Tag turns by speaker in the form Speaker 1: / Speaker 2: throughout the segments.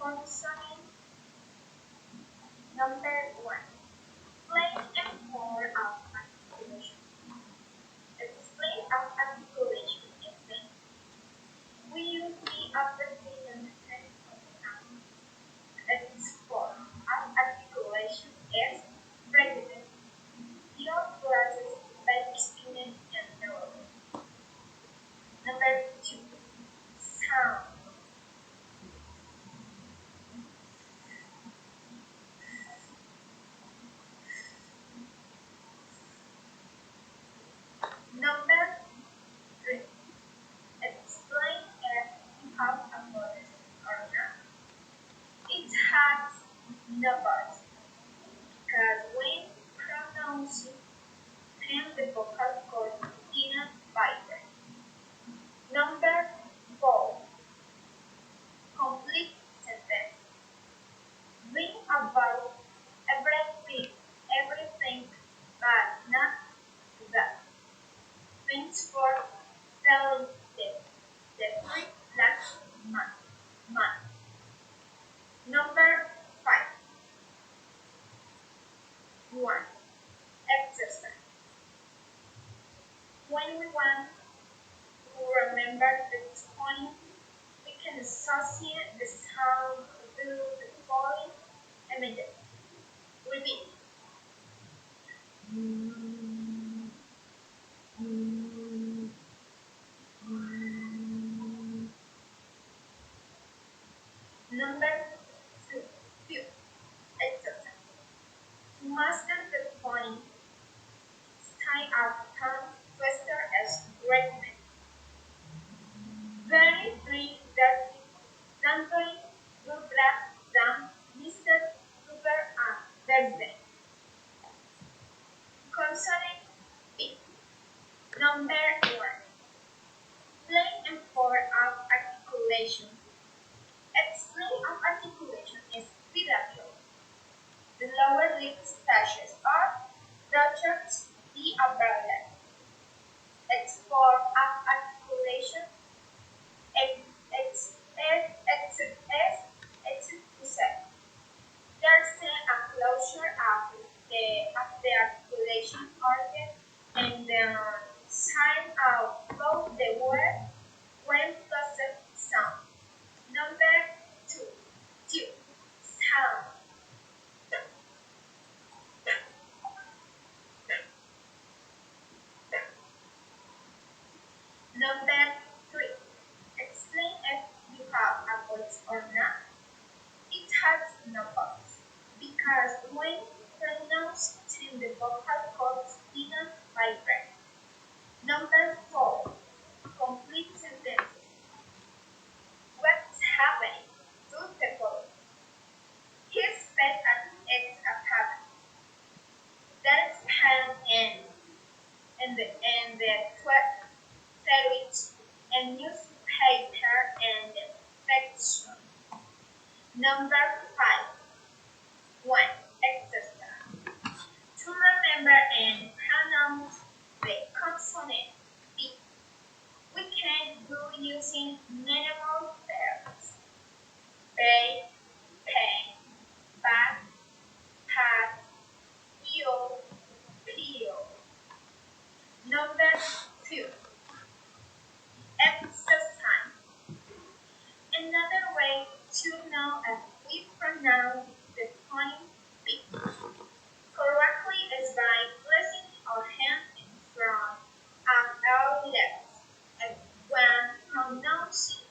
Speaker 1: Consonant number 1. Plain and form of articulation. Explain of articulation is that we use the abbreviation of sound. Its form of articulation is pregnant. Your classes by experience and knowledge. Number 2. Sound. Number 3. Explain if you have a voice or not. It has no voice because when pronouncing the vocal cord didn't vibrate. Number 4. Complete sentence. Bring about everything, but not that. Thanks for telling the free last month. Number 5. 1. Exercise. When we want to remember the tone, we can associate the sound to the following images. Repeat. Number 2. Exercise. To master the tone, tie our tongue twister as recommended. Very brief dirty Sunday, good luck, Sam, Mr. Super and Thursday. Consonant B. Number 1. Plain and form of articulation. Explain of articulation is bilateral. The lower lip touches or touches the upper lip. Its form of articulation there's a closure of the articulation organ and the sign of both the word when plus sound. Number 2. Sound. Number 3. Explain if you have a voice or not. It has no voice because when pronounced the vocal cords didn't vibrate. Number 4. Complete sentences. What's happening to the boy? He's fed and it's a cabin. That's ham and the sandwich and newspaper and fiction. Number 5. 1. Exercise. To remember and pronounce the consonant B, we can do using minimal verbs. Pay, pay, back, pat, yo, peel. Number 2. Exercise. Another way to know if we pronounce the tone B correctly is by placing our hand in front of our lips. And when pronouncing,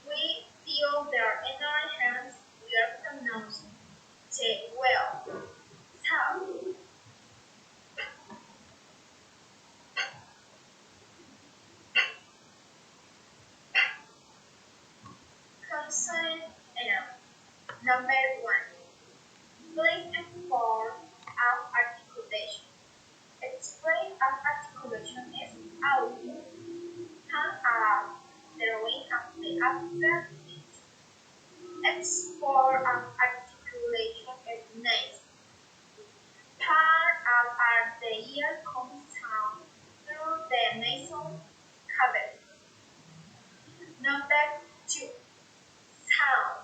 Speaker 1: we feel that in our hands we are pronouncing the well. So, consonant N. Number 1. Plain and form of articulation. Explain of articulation is audio. Tongue out the ring of the upper teeth. Its form of articulation is nasal. Part of the ear comes down through the nasal cavity. Number 2. Sound.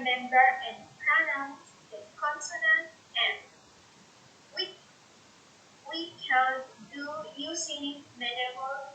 Speaker 1: remember and pronounce the consonant M. We, we can do using medieval